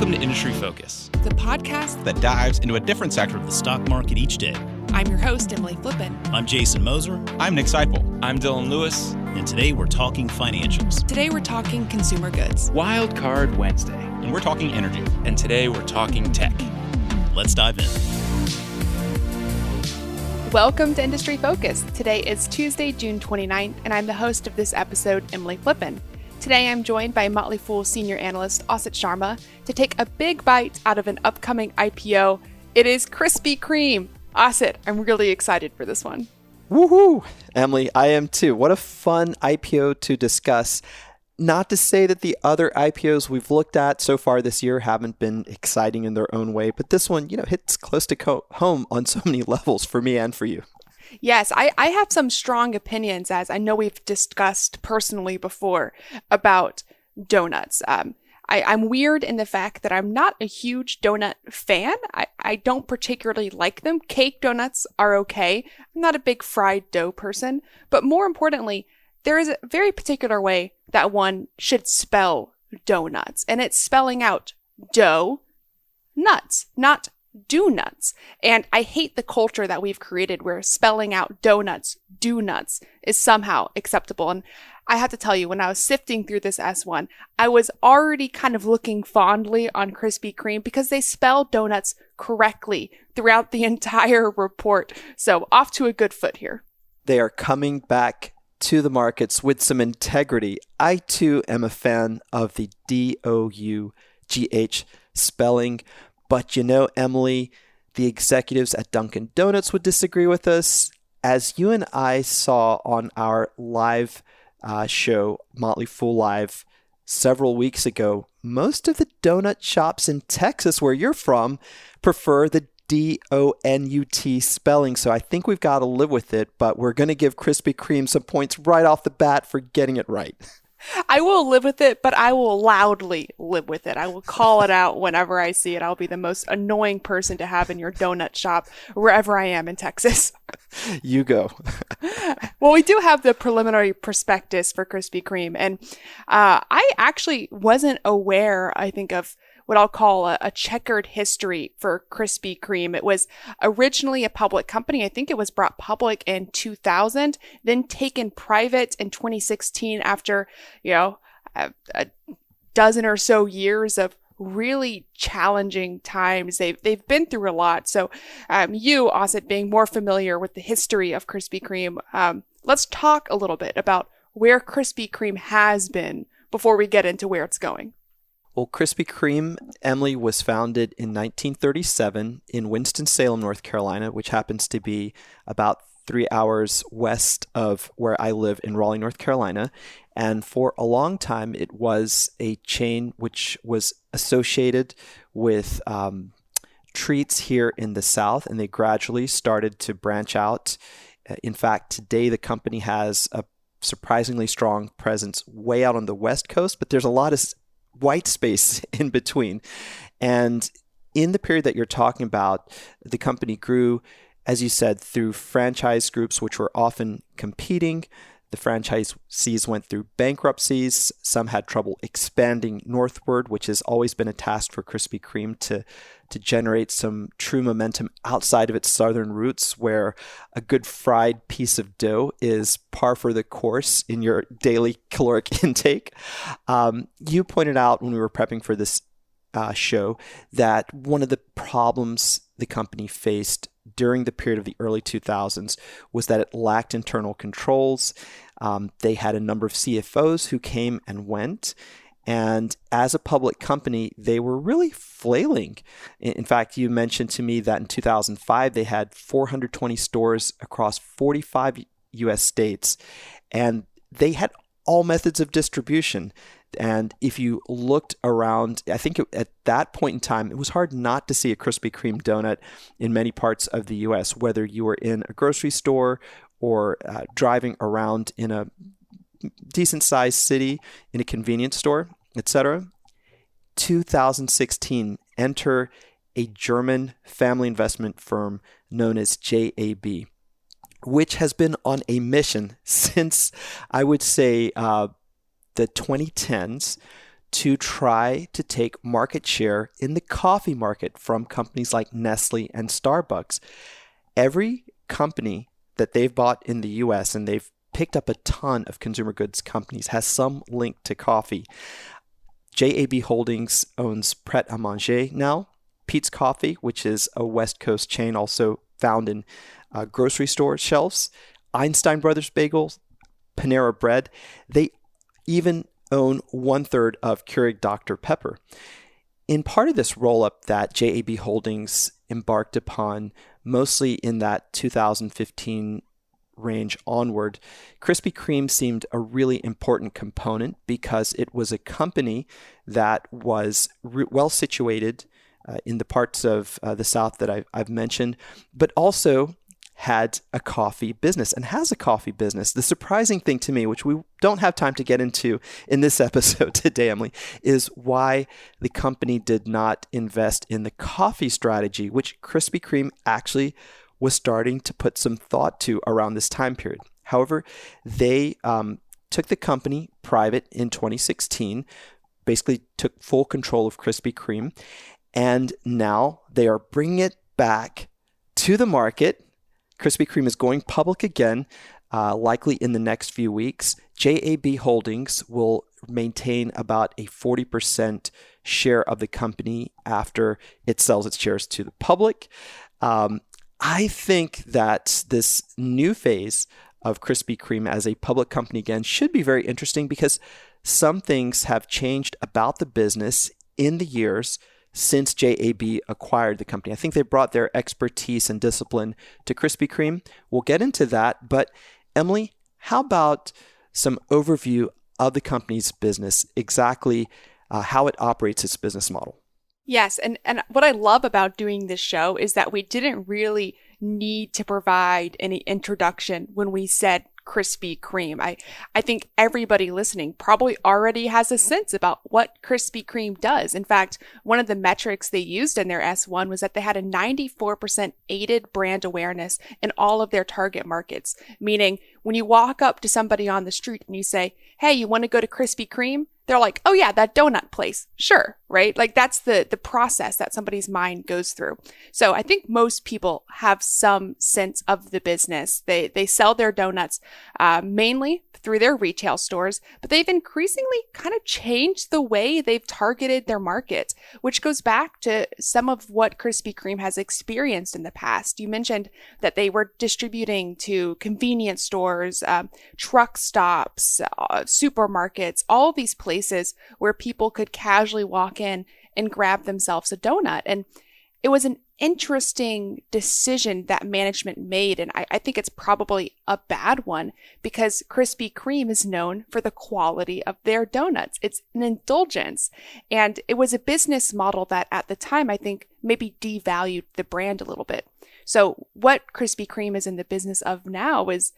Welcome to Industry Focus, the podcast that dives into a different sector of the stock market each day. I'm your host, Emily Flippin. I'm Jason Moser. I'm Nick Seipel. I'm Dylan Lewis. And today we're talking financials. Today we're talking consumer goods. Wild Card Wednesday. And we're talking energy. And today we're talking tech. Let's dive in. Welcome to Industry Focus. Today is Tuesday, June 29th, and I'm the host of this episode, Emily Flippin. Today I'm joined by Motley Fool senior analyst Asit Sharma to take a big bite out of an upcoming IPO. It is Krispy Kreme. Asit, I'm really excited for this one. Woohoo! Emily, I am too. What a fun IPO to discuss. Not to say that the other IPOs we've looked at so far this year haven't been exciting in their own way, but this one, hits close to home on so many levels for me and for you. Yes, I have some strong opinions, as I know we've discussed personally before, about donuts. I'm weird in the fact that I'm not a huge donut fan. I don't particularly like them. Cake donuts are okay. I'm not a big fried dough person. But more importantly, there is a very particular way that one should spell donuts. And it's spelling out dough nuts, not do nuts. And I hate the culture that we've created where spelling out donuts, do nuts is somehow acceptable. And I have to tell you, when I was sifting through this S1, I was already kind of looking fondly on Krispy Kreme because they spell donuts correctly throughout the entire report. So off to a good foot here. They are coming back to the markets with some integrity. I too am a fan of the D-O-U-G-H spelling. But Emily, the executives at Dunkin' Donuts would disagree with us. As you and I saw on our live show, Motley Fool Live, several weeks ago, most of the donut shops in Texas, where you're from, prefer the D-O-N-U-T spelling. So I think we've got to live with it, but we're going to give Krispy Kreme some points right off the bat for getting it right. I will live with it, but I will loudly live with it. I will call it out whenever I see it. I'll be the most annoying person to have in your donut shop wherever I am in Texas. You go. Well, we do have the preliminary prospectus for Krispy Kreme, and I actually wasn't aware, I think, of what I'll call a checkered history for Krispy Kreme. It was originally a public company. I think it was brought public in 2000, then taken private in 2016 after, a dozen or so years of really challenging times. They've been through a lot. So you, Asit, being more familiar with the history of Krispy Kreme, let's talk a little bit about where Krispy Kreme has been before we get into where it's going. Well, Krispy Kreme, Emily, was founded in 1937 in Winston-Salem, North Carolina, which happens to be about 3 hours west of where I live in Raleigh, North Carolina. And for a long time, it was a chain which was associated with treats here in the South, and they gradually started to branch out. In fact, today the company has a surprisingly strong presence way out on the West Coast, but there's a lot of white space in between. And in the period that you're talking about, the company grew, as you said, through franchise groups, which were often competing. The franchisees went through bankruptcies. Some had trouble expanding northward, which has always been a task for Krispy Kreme to generate some true momentum outside of its southern roots, where a good fried piece of dough is par for the course in your daily caloric intake. You pointed out when we were prepping for this show that one of the problems the company faced during the period of the early 2000s was that it lacked internal controls. They had a number of CFOs who came and went. And as a public company, they were really flailing. In fact, you mentioned to me that in 2005, they had 420 stores across 45 U.S. states, and they had all methods of distribution. And if you looked around, I think at that point in time, it was hard not to see a Krispy Kreme donut in many parts of the U.S., whether you were in a grocery store or driving around in a decent-sized city, in a convenience store, etc. 2016, enter a German family investment firm known as JAB, which has been on a mission since, I would say, the 2010s to try to take market share in the coffee market from companies like Nestle and Starbucks. Every company that they've bought in the US, and they've picked up a ton of consumer goods companies, has some link to coffee. JAB Holdings owns Pret a Manger now, Peet's Coffee, which is a West Coast chain also found in grocery store shelves, Einstein Brothers Bagels, Panera Bread. They even own 1/3 of Keurig Dr. Pepper. In part of this roll-up that JAB Holdings embarked upon, mostly in that 2015 range onward, Krispy Kreme seemed a really important component because it was a company that was well situated in the parts of the South that I've mentioned, but also had a coffee business and has a coffee business. The surprising thing to me, which we don't have time to get into in this episode today, Emily, is why the company did not invest in the coffee strategy, which Krispy Kreme actually was starting to put some thought to around this time period. However, they took the company private in 2016, basically took full control of Krispy Kreme, and now they are bringing it back to the market. Krispy Kreme is going public again, likely in the next few weeks. JAB Holdings will maintain about a 40% share of the company after it sells its shares to the public. I think that this new phase of Krispy Kreme as a public company again should be very interesting because some things have changed about the business in the years since JAB acquired the company. I think they brought their expertise and discipline to Krispy Kreme. We'll get into that. But Emily, how about some overview of the company's business, exactly how it operates its business model? Yes, and what I love about doing this show is that we didn't really need to provide any introduction when we said Krispy Kreme. I think everybody listening probably already has a sense about what Krispy Kreme does. In fact, one of the metrics they used in their S1 was that they had a 94% aided brand awareness in all of their target markets, meaning when you walk up to somebody on the street and you say, "Hey, you want to go to Krispy Kreme?" They're like, "Oh yeah, that donut place." Sure, right? Like that's the process that somebody's mind goes through. So I think most people have some sense of the business. They sell their donuts mainly through their retail stores, but they've increasingly kind of changed the way they've targeted their market, which goes back to some of what Krispy Kreme has experienced in the past. You mentioned that they were distributing to convenience stores, truck stops, supermarkets, all of these places where people could casually walk in and grab themselves a donut. And it was an interesting decision that management made, and I think it's probably a bad one because Krispy Kreme is known for the quality of their donuts. It's an indulgence, and it was a business model that at the time I think maybe devalued the brand a little bit. So what Krispy Kreme is in the business of now is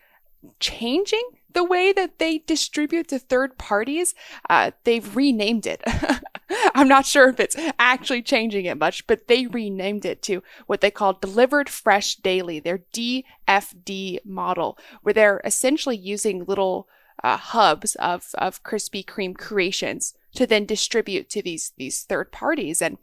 changing the way that they distribute to third parties. They've renamed it. I'm not sure if it's actually changing it much, but they renamed it to what they call Delivered Fresh Daily, their DFD model, where they're essentially using little hubs of Krispy Kreme creations to then distribute to these third parties. And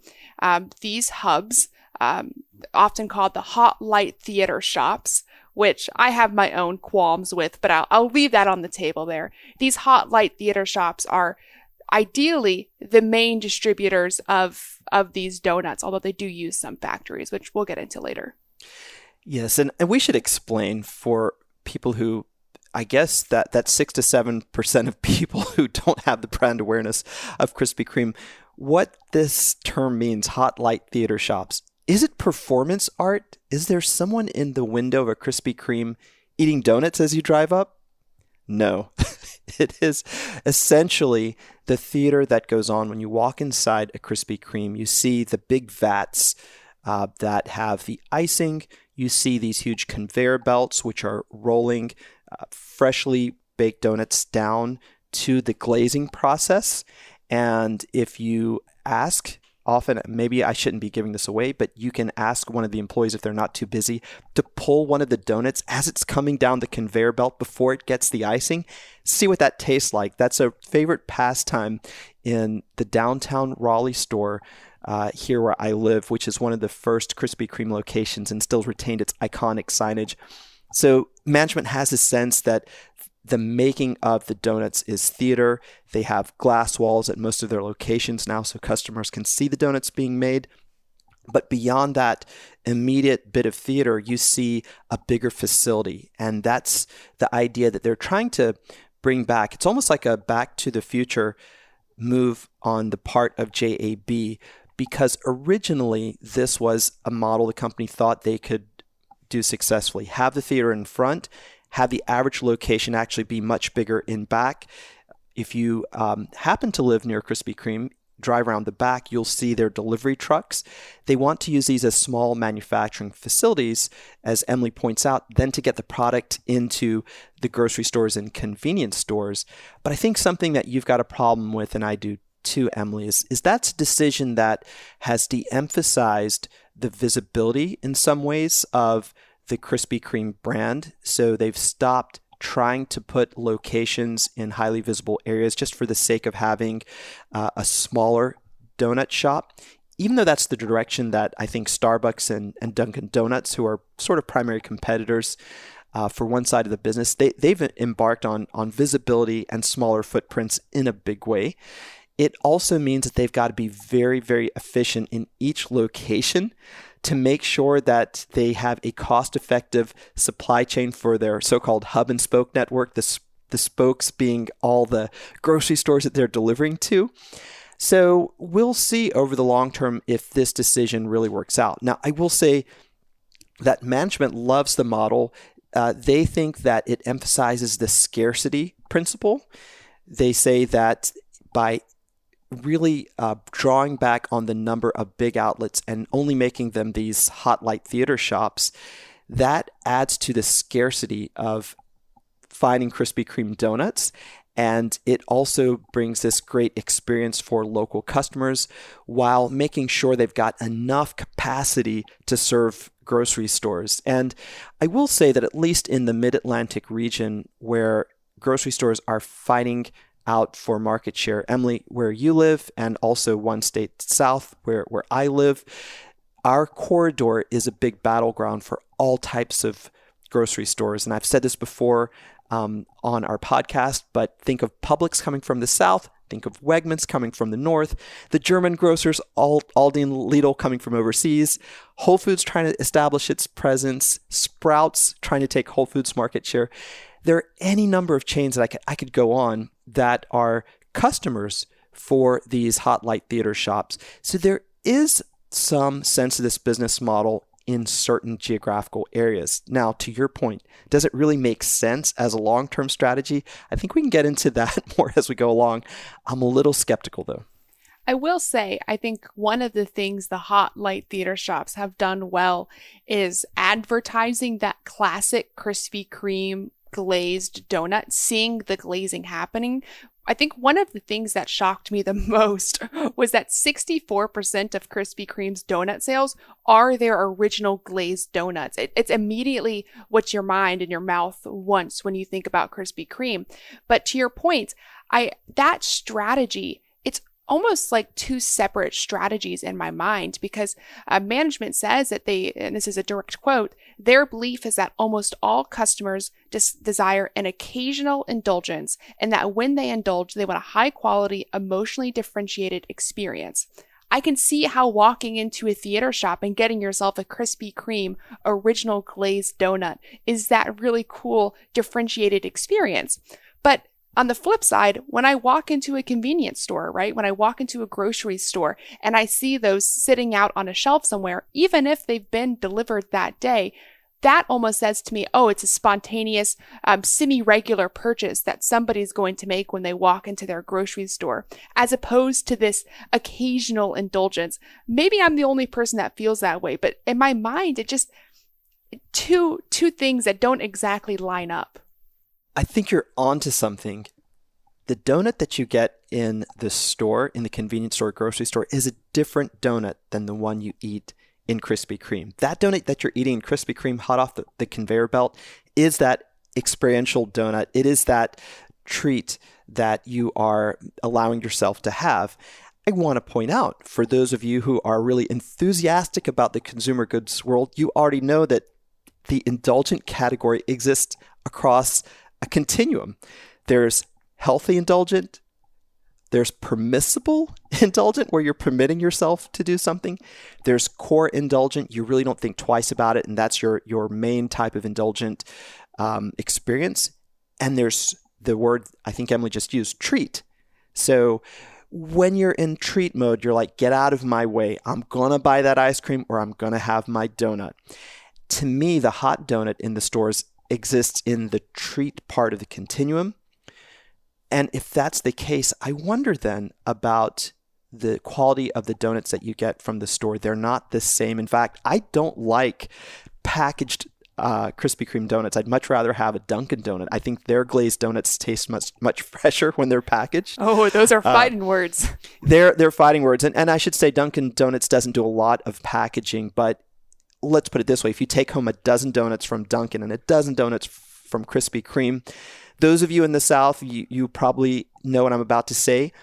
these hubs, often called the Hot Light Theater shops, which I have my own qualms with, but I'll leave that on the table there. These Hot Light Theater shops are ideally the main distributors of these donuts, although they do use some factories, which we'll get into later. Yes, and we should explain for people who, I guess that 6 to 7% of people who don't have the brand awareness of Krispy Kreme, what this term means, Hot Light Theater shops. Is it performance art? Is there someone in the window of a Krispy Kreme eating donuts as you drive up? No. It is essentially the theater that goes on when you walk inside a Krispy Kreme. You see the big vats that have the icing. You see these huge conveyor belts which are rolling freshly baked donuts down to the glazing process. And if you ask, often, maybe I shouldn't be giving this away, but you can ask one of the employees if they're not too busy to pull one of the donuts as it's coming down the conveyor belt before it gets the icing. See what that tastes like. That's a favorite pastime in the downtown Raleigh store here where I live, which is one of the first Krispy Kreme locations and still retained its iconic signage. So management has a sense that the making of the donuts is theater. They have glass walls at most of their locations now so customers can see the donuts being made. But beyond that immediate bit of theater, you see a bigger facility. And that's the idea that they're trying to bring back. It's almost like a Back to the Future move on the part of JAB, because originally this was a model the company thought they could do successfully. Have the theater in front, have the average location actually be much bigger in back. If you happen to live near Krispy Kreme, drive around the back, you'll see their delivery trucks. They want to use these as small manufacturing facilities, as Emily points out, then to get the product into the grocery stores and convenience stores. But I think something that you've got a problem with, and I do too, Emily, is that's a decision that has de-emphasized the visibility in some ways of the Krispy Kreme brand. So they've stopped trying to put locations in highly visible areas just for the sake of having a smaller donut shop, even though that's the direction that I think Starbucks and Dunkin' Donuts, who are sort of primary competitors for one side of the business, they've embarked on visibility and smaller footprints in a big way. It also means that they've got to be very, very efficient in each location to make sure that they have a cost-effective supply chain for their so-called hub and spoke network, the spokes being all the grocery stores that they're delivering to. So we'll see over the long term if this decision really works out. Now, I will say that management loves the model. They think that it emphasizes the scarcity principle. They say that by really drawing back on the number of big outlets and only making them these hot light theater shops, that adds to the scarcity of finding Krispy Kreme donuts. And it also brings this great experience for local customers while making sure they've got enough capacity to serve grocery stores. And I will say that at least in the Mid-Atlantic region, where grocery stores are fighting out for market share, Emily, where you live, and also one state south where I live, our corridor is a big battleground for all types of grocery stores. And I've said this before on our podcast, but think of Publix coming from the south, think of Wegmans coming from the north, the German grocers, Aldi and Lidl coming from overseas, Whole Foods trying to establish its presence, Sprouts trying to take Whole Foods market share. There are any number of chains that I could go on that are customers for these hot light theater shops. So there is some sense of this business model in certain geographical areas. Now, to your point, does it really make sense as a long-term strategy? I think we can get into that more as we go along. I'm a little skeptical, though. I will say, I think one of the things the hot light theater shops have done well is advertising that classic Krispy Kreme glazed donut, seeing the glazing happening. I think one of the things that shocked me the most was that 64% of Krispy Kreme's donut sales are their original glazed donuts. It's immediately what your mind and your mouth wants when you think about Krispy Kreme. But to your point, that strategy, it's almost like two separate strategies in my mind, because management says that and this is a direct quote, their belief is that almost all customers desire an occasional indulgence, and that when they indulge, they want a high quality, emotionally differentiated experience. I can see how walking into a theater shop and getting yourself a Krispy Kreme original glazed donut is that really cool, differentiated experience. But on the flip side, when I walk into a convenience store, right? When I walk into a grocery store and I see those sitting out on a shelf somewhere, even if they've been delivered that day, that almost says to me, oh, it's a spontaneous, semi-regular purchase that somebody's going to make when they walk into their grocery store, as opposed to this occasional indulgence. Maybe I'm the only person that feels that way, but in my mind, it just two things that don't exactly line up. I think you're onto something. The donut that you get in the store, in the convenience store, grocery store, is a different donut than the one you eat in Krispy Kreme. That donut that you're eating in Krispy Kreme hot off the conveyor belt is that experiential donut. It is that treat that you are allowing yourself to have. I want to point out, for those of you who are really enthusiastic about the consumer goods world, you already know that the indulgent category exists across a continuum. There's healthy indulgent, there's permissible indulgent, where you're permitting yourself to do something. There's core indulgent, you really don't think twice about it, and that's your main type of indulgent experience. And there's the word I think Emily just used, treat. So when you're in treat mode, you're like, get out of my way. I'm going to buy that ice cream or I'm going to have my donut. To me, the hot donut in the stores exists in the treat part of the continuum. And if that's the case, I wonder then about the quality of the donuts that you get from the store. They're not the same. In fact, I don't like packaged Krispy Kreme donuts. I'd much rather have a Dunkin' donut. I think their glazed donuts taste much fresher when they're packaged. Oh, those are fighting words. They're fighting words. And I should say Dunkin' Donuts doesn't do a lot of packaging, but let's put it this way. If you take home a dozen donuts from Dunkin' and a dozen donuts from Krispy Kreme, those of you in the South, you probably know what I'm about to say.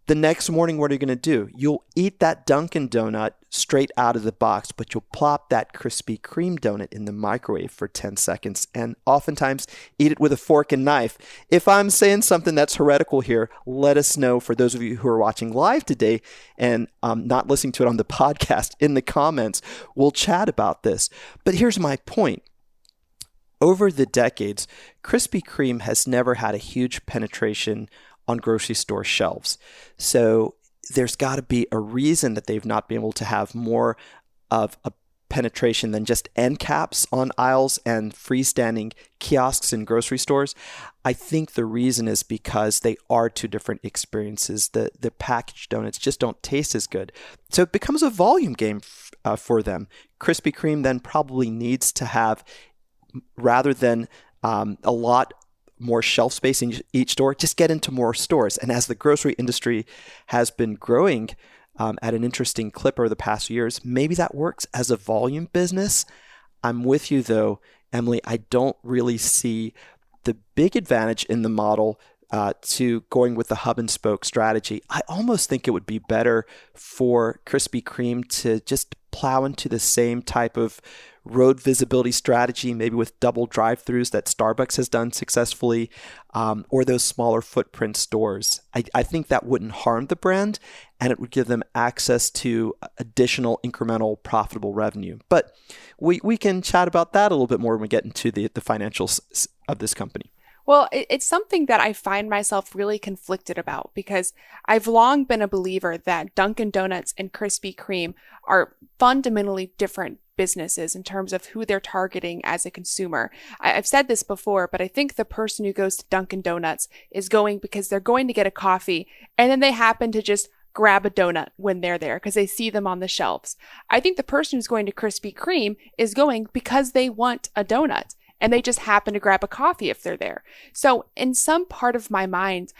The next morning, what are you going to do? You'll eat that Dunkin' donut straight out of the box, but you'll plop that Krispy Kreme donut in the microwave for 10 seconds and oftentimes eat it with a fork and knife. If I'm saying something that's heretical here, let us know, for those of you who are watching live today and not listening to it on the podcast, in the comments. We'll chat about this. But here's my point. Over the decades, Krispy Kreme has never had a huge penetration on grocery store shelves. So there's got to be a reason that they've not been able to have more of a penetration than just end caps on aisles and freestanding kiosks in grocery stores. I think the reason is because they are two different experiences. The packaged donuts just don't taste as good. So it becomes a volume game for them. Krispy Kreme then probably needs to have, rather than a lot more shelf space in each store, just get into more stores. And as the grocery industry has been growing at an interesting clip over the past years, maybe that works as a volume business. I'm with you though, Emily. I don't really see the big advantage in the model to going with the hub and spoke strategy. I almost think it would be better for Krispy Kreme to just plow into the same type of road visibility strategy, maybe with double drive-thrus that Starbucks has done successfully, or those smaller footprint stores. I think that wouldn't harm the brand, and it would give them access to additional incremental profitable revenue. But we can chat about that a little bit more when we get into the financials of this company. Well, it's something that I find myself really conflicted about, because I've long been a believer that Dunkin' Donuts and Krispy Kreme are fundamentally different businesses in terms of who they're targeting as a consumer. I've said this before, but I think the person who goes to Dunkin' Donuts is going because they're going to get a coffee, and then they happen to just grab a donut when they're there because they see them on the shelves. I think the person who's going to Krispy Kreme is going because they want a donut, and they just happen to grab a coffee if they're there. So in some part of my mind,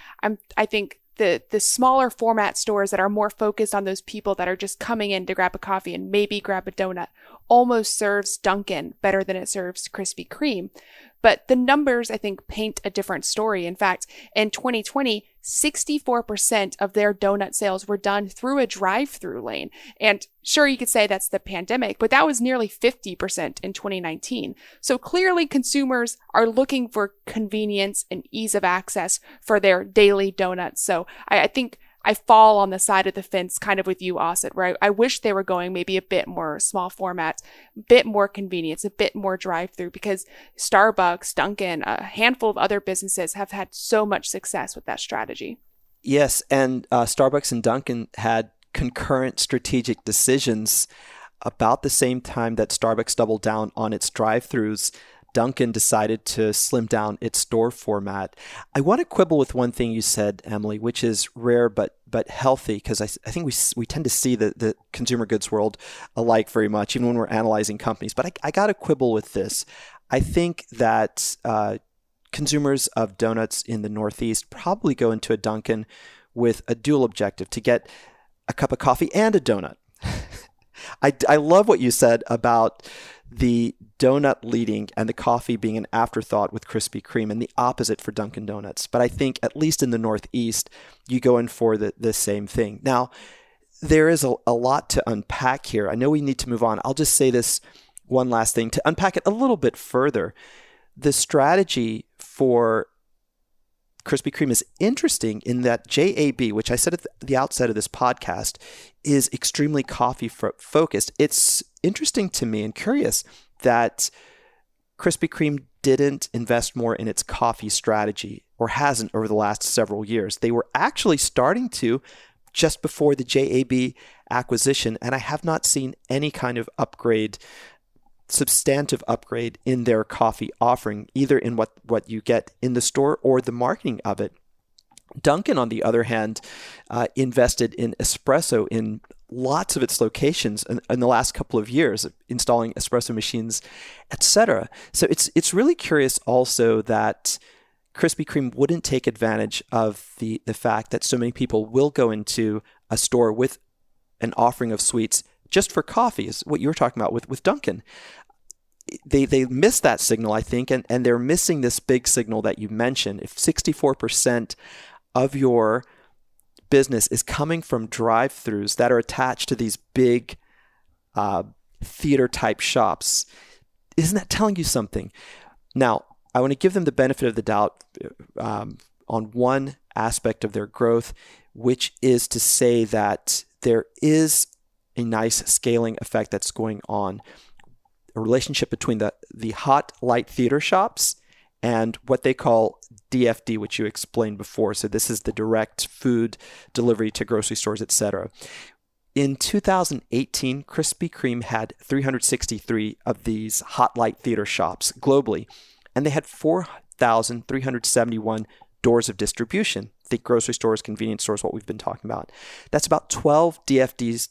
I think the smaller format stores that are more focused on those people that are just coming in to grab a coffee and maybe grab a donut almost serves Dunkin' better than it serves Krispy Kreme. But the numbers, I think, paint a different story. In fact, in 2020, 64% of their donut sales were done through a drive-through lane. And sure, you could say that's the pandemic, but that was nearly 50% in 2019. So clearly consumers are looking for convenience and ease of access for their daily donuts. So I think I fall on the side of the fence kind of with you, Osset, where I wish they were going maybe a bit more small format, a bit more convenience, a bit more drive-through, because Starbucks, Dunkin', a handful of other businesses have had so much success with that strategy. Yes, and Starbucks and Dunkin' had concurrent strategic decisions about the same time that Starbucks doubled down on its drive-thrus. Dunkin' decided to slim down its store format. I want to quibble with one thing you said, Emily, which is rare but healthy, because I think we tend to see the consumer goods world alike very much, even when we're analyzing companies. But I got to quibble with this. I think that consumers of donuts in the Northeast probably go into a Dunkin' with a dual objective: to get a cup of coffee and a donut. I love what you said about the donut leading and the coffee being an afterthought with Krispy Kreme, and the opposite for Dunkin' Donuts. But I think at least in the Northeast, you go in for the same thing. Now, there is a lot to unpack here. I know we need to move on. I'll just say this one last thing to unpack it a little bit further. The strategy for Krispy Kreme is interesting in that JAB, which I said at the outset of this podcast, is extremely coffee focused. It's interesting to me and curious that Krispy Kreme didn't invest more in its coffee strategy, or hasn't over the last several years. They were actually starting to just before the JAB acquisition, and I have not seen any kind of substantive upgrade in their coffee offering, either in what you get in the store or the marketing of it. Dunkin', on the other hand, invested in espresso in lots of its locations in the last couple of years, installing espresso machines, etc. So it's really curious also that Krispy Kreme wouldn't take advantage of the fact that so many people will go into a store with an offering of sweets just for coffee, is what you were talking about with Dunkin'. They missed that signal, I think, and they're missing this big signal that you mentioned. If 64% of your business is coming from drive-thrus that are attached to these big theater-type shops, isn't that telling you something? Now, I want to give them the benefit of the doubt on one aspect of their growth, which is to say that there is a nice scaling effect that's going on, a relationship between the hot light theater shops and what they call DFD, which you explained before. So this is the direct food delivery to grocery stores, etc. In 2018, Krispy Kreme had 363 of these hot light theater shops globally, and they had 4,371 doors of distribution. Think grocery stores, convenience stores, what we've been talking about. That's about 12 DFDs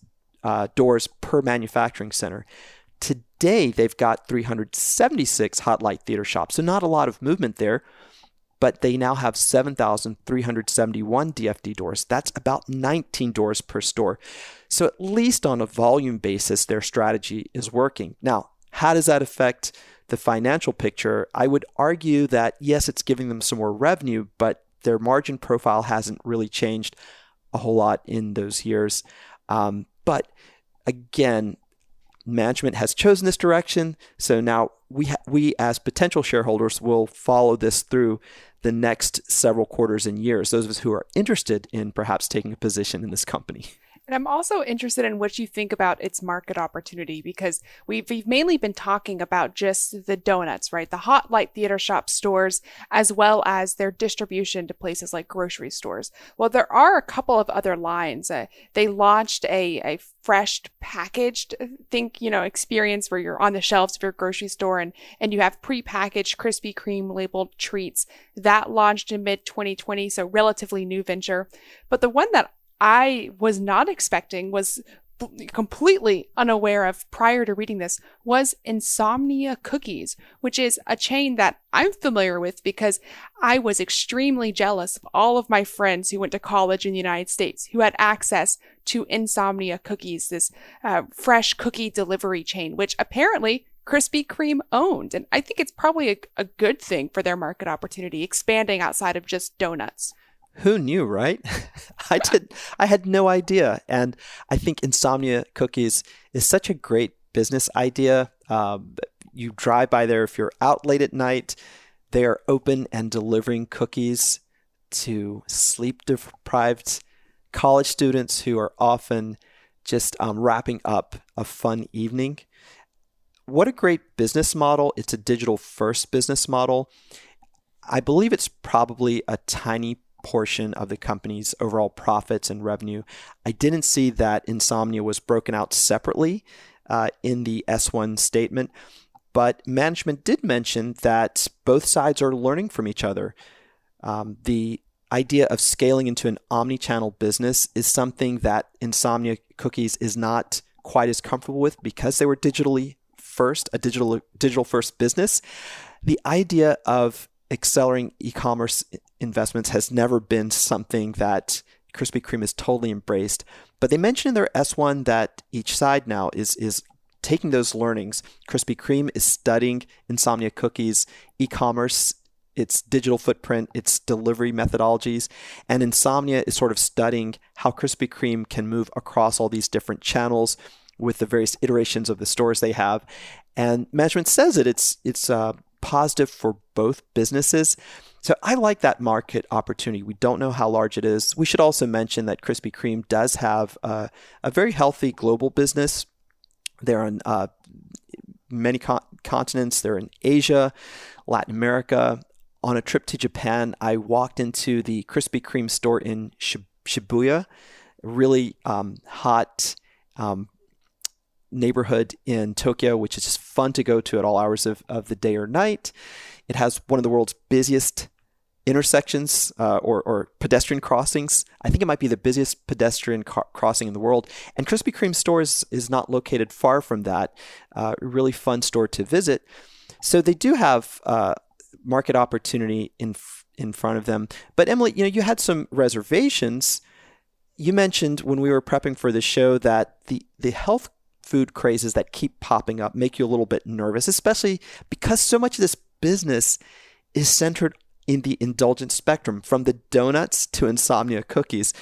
doors per manufacturing center. Today, they've got 376 hot light theater shops, so not a lot of movement there, but they now have 7,371 DFD doors. That's about 19 doors per store. So at least on a volume basis, their strategy is working. Now, how does that affect the financial picture? I would argue that, yes, it's giving them some more revenue, but their margin profile hasn't really changed a whole lot in those years. But again, management has chosen this direction, so now we as potential shareholders will follow this through the next several quarters and years, those of us who are interested in perhaps taking a position in this company. And I'm also interested in what you think about its market opportunity, because we've mainly been talking about just the donuts, right? The hot light theater shop stores, as well as their distribution to places like grocery stores. Well, there are a couple of other lines. They launched a fresh packaged experience where you're on the shelves of your grocery store and you have prepackaged Krispy Kreme labeled treats. That launched in mid-2020, so relatively new venture. But the one that I was not expecting, was completely unaware of prior to reading this, was Insomnia Cookies, which is a chain that I'm familiar with because I was extremely jealous of all of my friends who went to college in the United States who had access to Insomnia Cookies, this fresh cookie delivery chain, which apparently Krispy Kreme owned. And I think it's probably a good thing for their market opportunity, expanding outside of just donuts. Who knew, right? I had no idea. And I think Insomnia Cookies is such a great business idea. You drive by there if you're out late at night. They are open and delivering cookies to sleep-deprived college students who are often just wrapping up a fun evening. What a great business model. It's a digital-first business model. I believe it's probably a tiny portion of the company's overall profits and revenue. I didn't see that Insomnia was broken out separately in the S1 statement, but management did mention that both sides are learning from each other. The idea of scaling into an omni-channel business is something that Insomnia Cookies is not quite as comfortable with because they were digitally first, a digital first business. The idea of accelerating e-commerce investments has never been something that Krispy Kreme is totally embraced. But they mentioned in their S1 that each side now is taking those learnings. Krispy Kreme is studying Insomnia Cookies e-commerce, its digital footprint, its delivery methodologies, and Insomnia is sort of studying how Krispy Kreme can move across all these different channels with the various iterations of the stores they have. And management says it's positive for both businesses. So I like that market opportunity. We don't know how large it is. We should also mention that Krispy Kreme does have a very healthy global business. They're on many continents. They're in Asia, Latin America. On a trip to Japan, I walked into the Krispy Kreme store in Shibuya, a really hot neighborhood in Tokyo, which is just fun to go to at all hours of the day or night. It has one of the world's busiest intersections or pedestrian crossings. I think it might be the busiest pedestrian crossing in the world. And Krispy Kreme stores is not located far from that. A really fun store to visit. So they do have market opportunity in front of them. But Emily, you had some reservations. You mentioned when we were prepping for the show that the health food crazes that keep popping up make you a little bit nervous, especially because so much of this business is centered in the indulgent spectrum, from the donuts to Insomnia Cookies.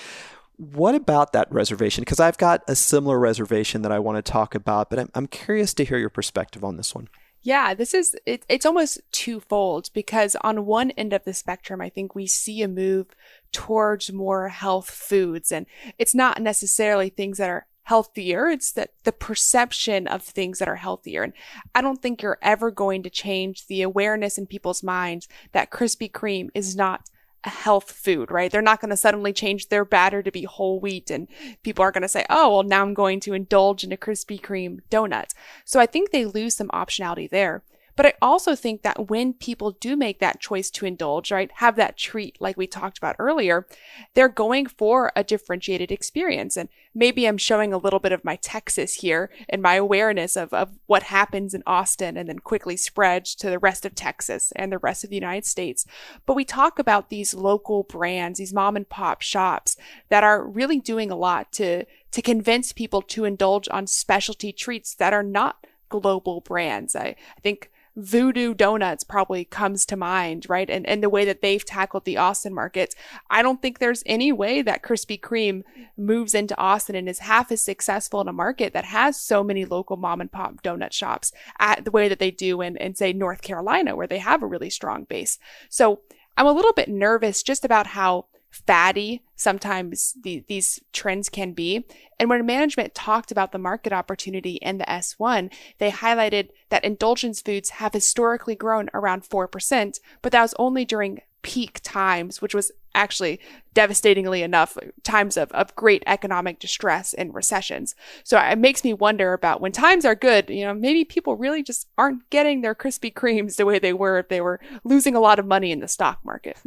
What about that reservation? Because I've got a similar reservation that I want to talk about, but I'm curious to hear your perspective on this one. Yeah, it's almost twofold, because on one end of the spectrum, I think we see a move towards more health foods, and it's not necessarily things that are healthier. It's that the perception of things that are healthier. And I don't think you're ever going to change the awareness in people's minds that Krispy Kreme is not a health food, right? They're not going to suddenly change their batter to be whole wheat, and people are going to say, oh, well, now I'm going to indulge in a Krispy Kreme donut. So I think they lose some optionality there. But I also think that when people do make that choice to indulge, right, have that treat like we talked about earlier, they're going for a differentiated experience. And maybe I'm showing a little bit of my Texas here and my awareness of what happens in Austin and then quickly spreads to the rest of Texas and the rest of the United States. But we talk about these local brands, these mom and pop shops that are really doing a lot to convince people to indulge on specialty treats that are not global brands. I think Voodoo Donuts probably comes to mind, right? And the way that they've tackled the Austin market. I don't think there's any way that Krispy Kreme moves into Austin and is half as successful in a market that has so many local mom and pop donut shops at the way that they do in say, North Carolina, where they have a really strong base. So I'm a little bit nervous just about how fatty sometimes these trends can be. And when management talked about the market opportunity in the S1, they highlighted that indulgence foods have historically grown around 4%, but that was only during peak times, which was actually devastatingly enough times of great economic distress and recessions. So it makes me wonder about when times are good, maybe people really just aren't getting their Krispy Kremes the way they were if they were losing a lot of money in the stock market.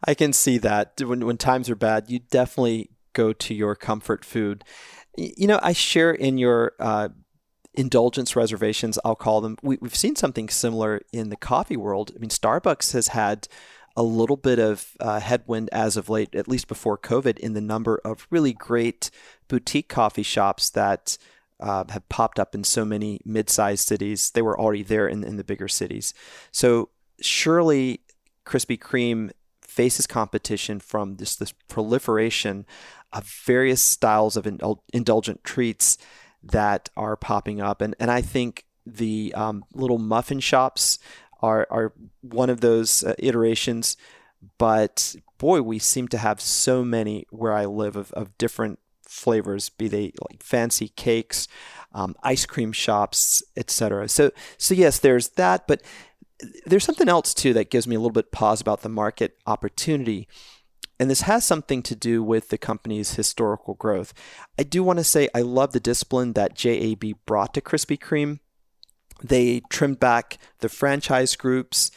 I can see that. When times are bad, you definitely go to your comfort food. I share in your indulgence reservations, I'll call them. We've seen something similar in the coffee world. I mean, Starbucks has had a little bit of headwind as of late, at least before COVID, in the number of really great boutique coffee shops that have popped up in so many mid-sized cities. They were already there in the bigger cities. So surely Krispy Kreme faces competition from this proliferation of various styles of indulgent treats that are popping up. And I think the little muffin shops are one of those iterations. But boy, we seem to have so many where I live of different flavors, be they like fancy cakes, ice cream shops, etc. So yes, there's that. But there's something else, too, that gives me a little bit pause about the market opportunity. And this has something to do with the company's historical growth. I do want to say I love the discipline that JAB brought to Krispy Kreme. They trimmed back the franchise groups.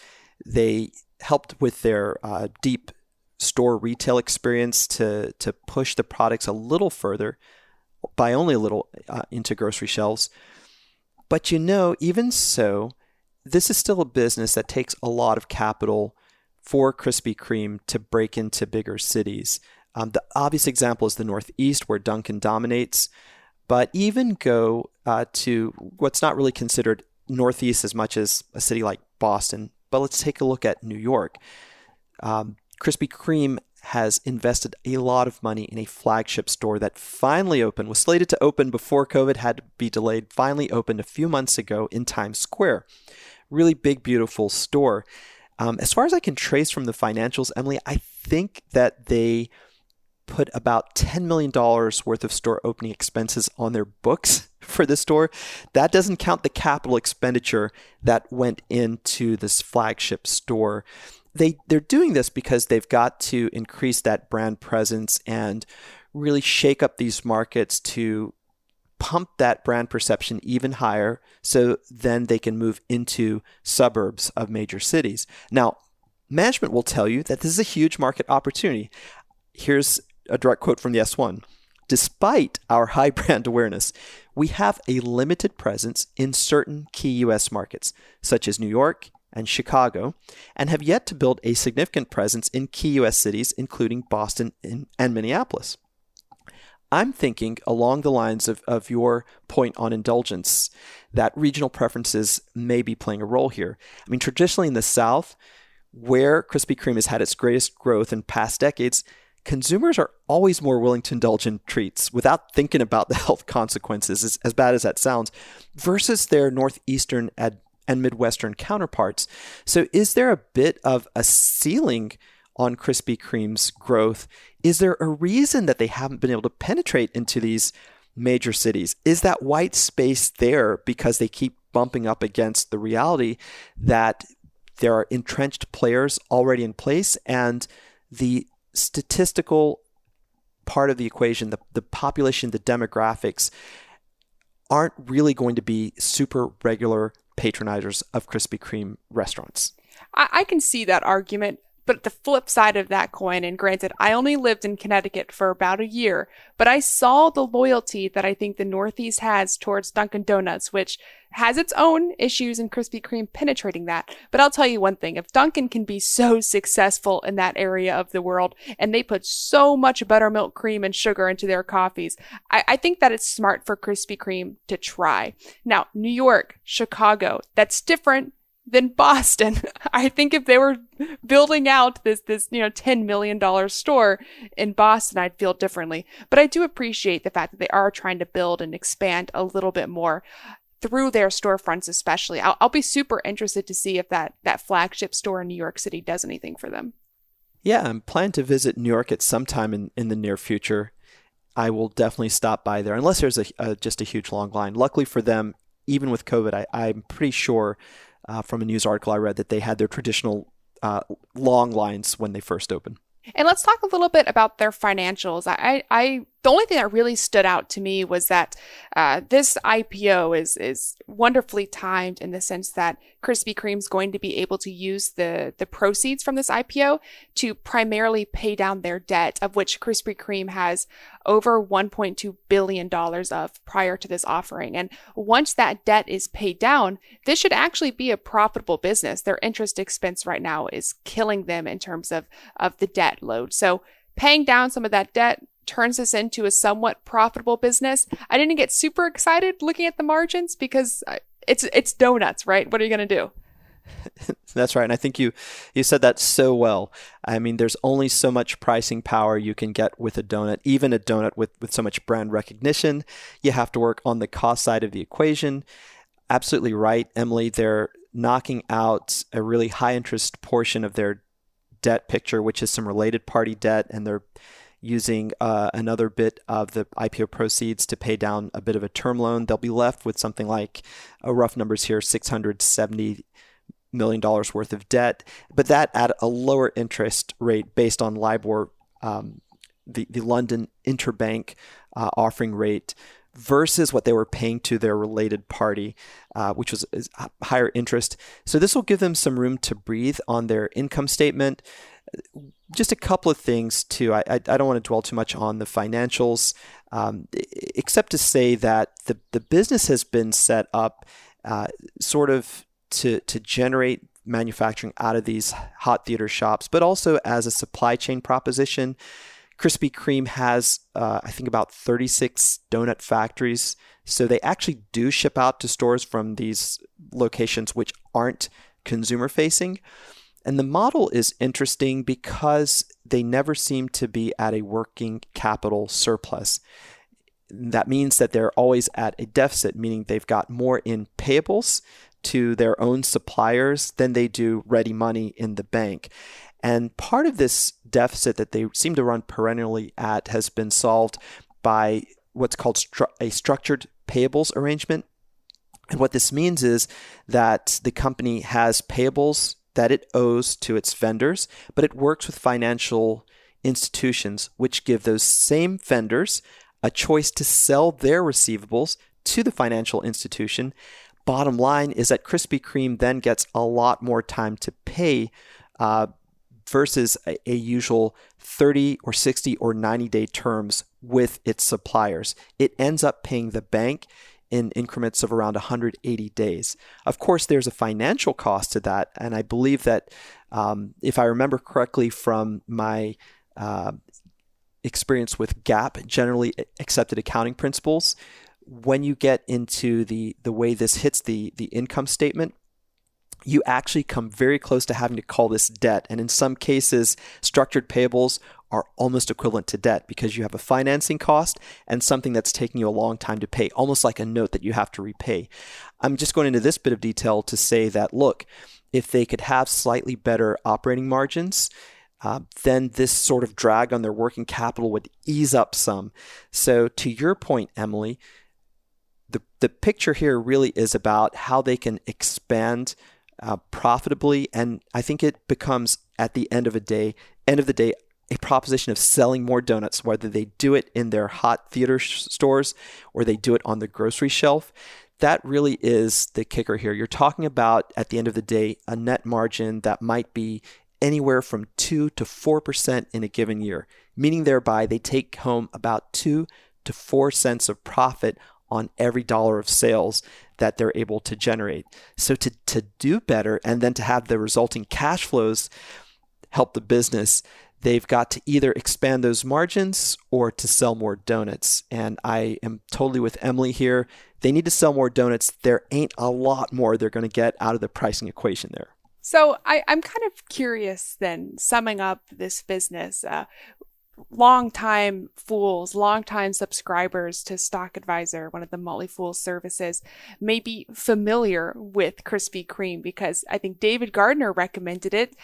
They helped with their deep store retail experience to push the products a little further, by only a little, into grocery shelves. But even so, this is still a business that takes a lot of capital for Krispy Kreme to break into bigger cities. The obvious example is the Northeast, where Dunkin' dominates. But even go to what's not really considered Northeast as much as a city like Boston. But let's take a look at New York. Krispy Kreme has invested a lot of money in a flagship store that finally opened, was slated to open before COVID, had to be delayed, finally opened a few months ago in Times Square. Really big, beautiful store. As far as I can trace from the financials, Emily, I think that they put about $10 million worth of store opening expenses on their books for the store. That doesn't count the capital expenditure that went into this flagship store. They're doing this because they've got to increase that brand presence and really shake up these markets to pump that brand perception even higher so then they can move into suburbs of major cities. Now, management will tell you that this is a huge market opportunity. Here's a direct quote from the S1. Despite our high brand awareness, we have a limited presence in certain key U.S. markets, such as New York and Chicago, and have yet to build a significant presence in key U.S. cities, including Boston and Minneapolis. I'm thinking along the lines of your point on indulgence, that regional preferences may be playing a role here. I mean, traditionally in the South, where Krispy Kreme has had its greatest growth in past decades, consumers are always more willing to indulge in treats without thinking about the health consequences, as bad as that sounds, versus their Northeastern and Midwestern counterparts. So is there a bit of a ceiling on Krispy Kreme's growth? Is there a reason that they haven't been able to penetrate into these major cities? Is that white space there because they keep bumping up against the reality that there are entrenched players already in place, and the statistical part of the equation, the population, the demographics, aren't really going to be super regular patronizers of Krispy Kreme restaurants? I can see that argument. But the flip side of that coin, and granted, I only lived in Connecticut for about a year, but I saw the loyalty that I think the Northeast has towards Dunkin' Donuts, which has its own issues in Krispy Kreme penetrating that. But I'll tell you one thing, if Dunkin' can be so successful in that area of the world, and they put so much buttermilk cream and sugar into their coffees, I think that it's smart for Krispy Kreme to try. Now, New York, Chicago, that's different than Boston. I think if they were building out this $10 million store in Boston, I'd feel differently. But I do appreciate the fact that they are trying to build and expand a little bit more through their storefronts, especially. I'll be super interested to see if that flagship store in New York City does anything for them. Yeah, I'm planning to visit New York at some time in the near future. I will definitely stop by there, unless there's just a huge long line. Luckily for them, even with COVID, I'm pretty sure from a news article I read that they had their traditional long lines when they first opened. And let's talk a little bit about their financials. The only thing that really stood out to me was that this IPO is wonderfully timed in the sense that Krispy Kreme's going to be able to use the proceeds from this IPO to primarily pay down their debt, of which Krispy Kreme has over $1.2 billion of prior to this offering. And once that debt is paid down, this should actually be a profitable business. Their interest expense right now is killing them in terms of the debt load. So paying down some of that debt turns this into a somewhat profitable business. I didn't get super excited looking at the margins because it's donuts, right? What are you going to do? That's right. And I think you said that so well. I mean, there's only so much pricing power you can get with a donut, even a donut with so much brand recognition. You have to work on the cost side of the equation. Absolutely right, Emily. They're knocking out a really high interest portion of their debt picture, which is some related party debt, and they're using another bit of the IPO proceeds to pay down a bit of a term loan. They'll be left with something like, rough numbers here, $670 million worth of debt, but that at a lower interest rate based on LIBOR, the London interbank offering rate, versus what they were paying to their related party, which was higher interest. So this will give them some room to breathe on their income statement. Just a couple of things too. I don't want to dwell too much on the financials, except to say that the business has been set up sort of to generate manufacturing out of these hot theater shops, but also as a supply chain proposition. Krispy Kreme has, I think, about 36 donut factories. So they actually do ship out to stores from these locations which aren't consumer facing. And the model is interesting because they never seem to be at a working capital surplus. That means that they're always at a deficit, meaning they've got more in payables to their own suppliers than they do ready money in the bank. And part of this deficit that they seem to run perennially at has been solved by what's called a structured payables arrangement. And what this means is that the company has payables that it owes to its vendors, but it works with financial institutions which give those same vendors a choice to sell their receivables to the financial institution. Bottom line is that Krispy Kreme then gets a lot more time to pay versus a usual 30 or 60 or 90-day terms with its suppliers. It ends up paying the bank in increments of around 180 days. Of course, there's a financial cost to that, and I believe that if I remember correctly from my experience with GAAP, generally accepted accounting principles, when you get into the way this hits the income statement, you actually come very close to having to call this debt. And in some cases, structured payables are almost equivalent to debt because you have a financing cost and something that's taking you a long time to pay, almost like a note that you have to repay. I'm just going into this bit of detail to say that, look, if they could have slightly better operating margins, then this sort of drag on their working capital would ease up some. So to your point, Emily, the picture here really is about how they can expand profitably, and I think it becomes at the end of the day, a proposition of selling more donuts, whether they do it in their hot theater stores or they do it on the grocery shelf. That really is the kicker here. You're talking about, at the end of the day, a net margin that might be anywhere from 2 to 4% in a given year, meaning thereby they take home about 2 to 4 cents of profit on every dollar of sales that they're able to generate. So to do better and then to have the resulting cash flows help the business, they've got to either expand those margins or to sell more donuts. And I am totally with Emily here. They need to sell more donuts. There ain't a lot more they're going to get out of the pricing equation there. So I'm kind of curious then, summing up this business, longtime fools, longtime subscribers to Stock Advisor, one of the Motley Fool services, may be familiar with Krispy Kreme because I think David Gardner recommended it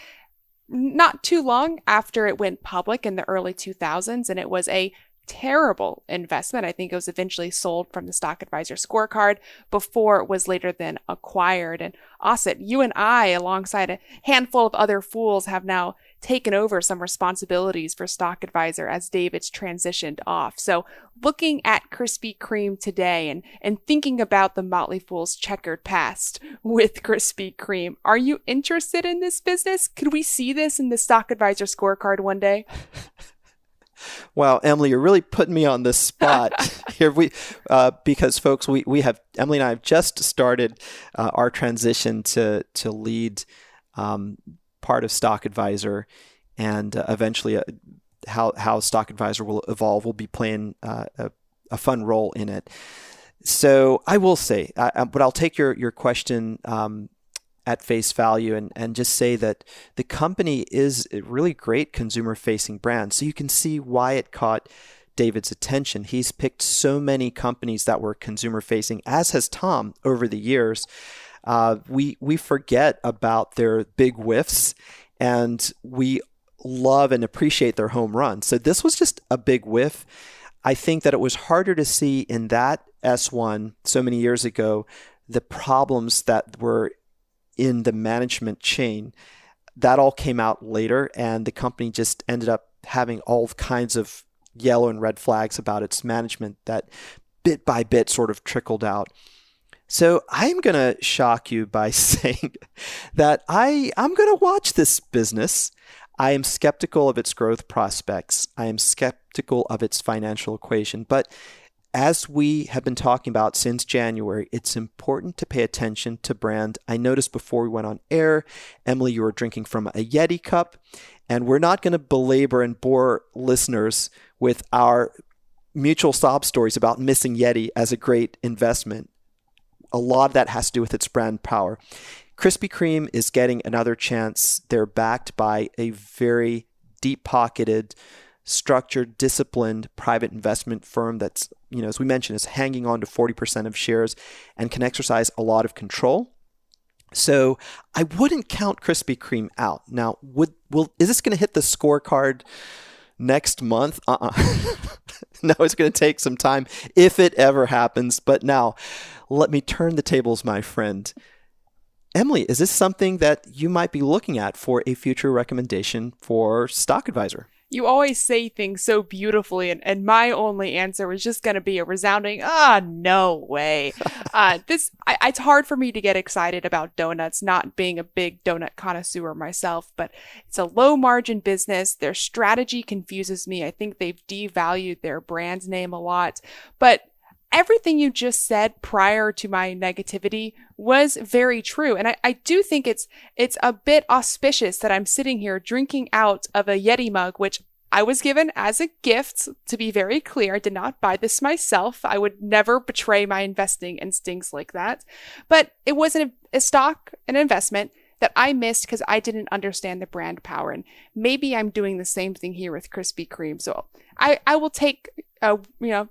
not too long after it went public in the early 2000s, and it was a terrible investment. I think it was eventually sold from the Stock Advisor scorecard before it was later then acquired. And Asit, you and I, alongside a handful of other fools, have now taken over some responsibilities for Stock Advisor as David's transitioned off. So looking at Krispy Kreme today and thinking about the Motley Fool's checkered past with Krispy Kreme, are you interested in this business? Could we see this in the Stock Advisor scorecard one day? Wow, Emily, you're really putting me on the spot here. Because folks, Emily and I have just started our transition to lead part of Stock Advisor, and eventually how Stock Advisor will evolve. We'll be playing a fun role in it. So I will say, but I'll take your question at face value and just say that the company is a really great consumer-facing brand. So you can see why it caught David's attention. He's picked so many companies that were consumer-facing, as has Tom over the years. We forget about their big whiffs, and we love and appreciate their home runs. So this was just a big whiff. I think that it was harder to see in that S1 so many years ago the problems that were in the management chain. That all came out later, and the company just ended up having all kinds of yellow and red flags about its management that bit by bit sort of trickled out. So I'm going to shock you by saying that I'm going to watch this business. I am skeptical of its growth prospects. I am skeptical of its financial equation. But as we have been talking about since January, it's important to pay attention to brand. I noticed before we went on air, Emily, you were drinking from a Yeti cup, and we're not going to belabor and bore listeners with our mutual sob stories about missing Yeti as a great investment. A lot of that has to do with its brand power. Krispy Kreme is getting another chance. They're backed by a very deep-pocketed, structured, disciplined private investment firm that's, as we mentioned, is hanging on to 40% of shares and can exercise a lot of control. So I wouldn't count Krispy Kreme out. Now, is this going to hit the scorecard next month? No, it's going to take some time if it ever happens. But now, let me turn the tables, my friend. Emily, is this something that you might be looking at for a future recommendation for Stock Advisor? You always say things so beautifully, and my only answer was just going to be a resounding, no way. It's hard for me to get excited about donuts, not being a big donut connoisseur myself, but it's a low margin business. Their strategy confuses me. I think they've devalued their brand name a lot, but everything you just said prior to my negativity was very true. And I do think it's a bit auspicious that I'm sitting here drinking out of a Yeti mug, which I was given as a gift. To be very clear, I did not buy this myself. I would never betray my investing instincts like that. But it wasn't a stock, an investment that I missed because I didn't understand the brand power. And maybe I'm doing the same thing here with Krispy Kreme. So I will take a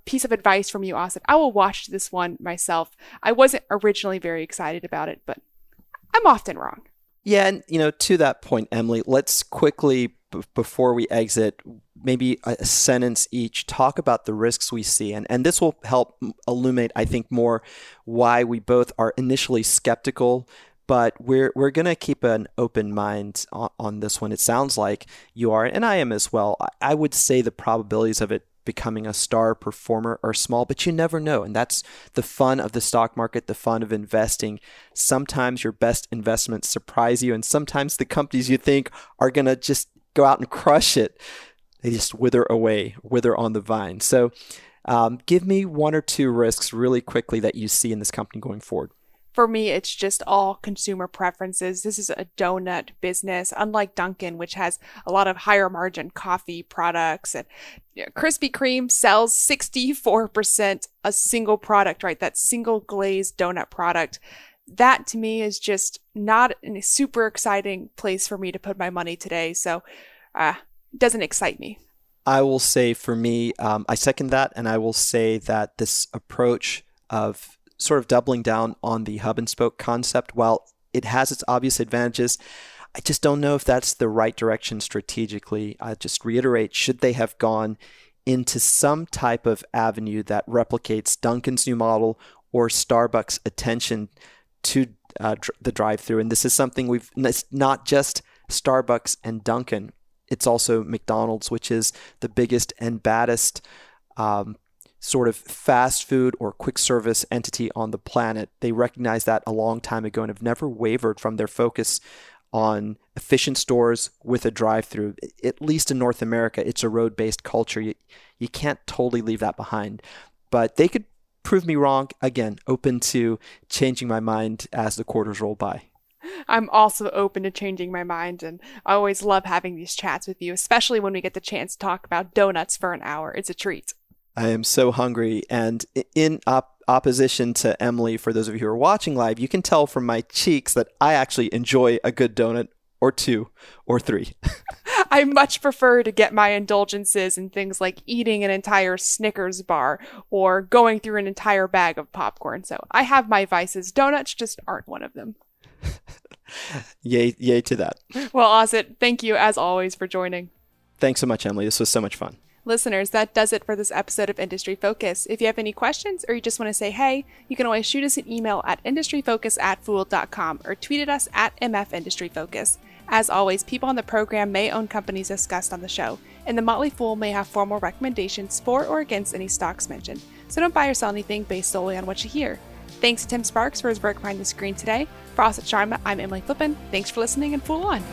piece of advice from you, Austin. I will watch this one myself. I wasn't originally very excited about it, but I'm often wrong. Yeah, and to that point, Emily, let's quickly, before we exit, maybe a sentence each, talk about the risks we see. And this will help illuminate, I think, more why we both are initially skeptical, but we're going to keep an open mind on this one. It sounds like you are, and I am as well. I would say the probabilities of it becoming a star performer are small, but you never know. And that's the fun of the stock market, the fun of investing. Sometimes your best investments surprise you, and sometimes the companies you think are going to just go out and crush it, they just wither away, wither on the vine. So give me one or two risks really quickly that you see in this company going forward. For me, it's just all consumer preferences. This is a donut business, unlike Dunkin', which has a lot of higher margin coffee products. And Krispy Kreme sells 64% a single product, right? That single glazed donut product. That to me is just not a super exciting place for me to put my money today. So it doesn't excite me. I will say for me, I second that. And I will say that this approach of sort of doubling down on the hub and spoke concept, while it has its obvious advantages, I just don't know if that's the right direction strategically. I just reiterate, should they have gone into some type of avenue that replicates Dunkin's new model or Starbucks' attention to the drive-through? And this is something it's not just Starbucks and Dunkin', it's also McDonald's, which is the biggest and baddest sort of fast food or quick service entity on the planet. They recognized that a long time ago and have never wavered from their focus on efficient stores with a drive-through. At least in North America, it's a road-based culture. You can't totally leave that behind. But they could prove me wrong. Again, open to changing my mind as the quarters roll by. I'm also open to changing my mind, and I always love having these chats with you, especially when we get the chance to talk about donuts for an hour. It's a treat. I am so hungry, and in opposition to Emily, for those of you who are watching live, you can tell from my cheeks that I actually enjoy a good donut or two or three. I much prefer to get my indulgences in things like eating an entire Snickers bar or going through an entire bag of popcorn. So I have my vices. Donuts just aren't one of them. Yay to that. Well, Ozit, thank you as always for joining. Thanks so much, Emily. This was so much fun. Listeners, that does it for this episode of Industry Focus. If you have any questions or you just want to say hey, you can always shoot us an email at industryfocus@fool.com or tweet at us at MFIndustryFocus. As always, people on the program may own companies discussed on the show, and the Motley Fool may have formal recommendations for or against any stocks mentioned, so don't buy or sell anything based solely on what you hear. Thanks to Tim Sparks for his work behind the screen today. For Ozit Sharma, I'm Emily Flippin. Thanks for listening, and Fool on!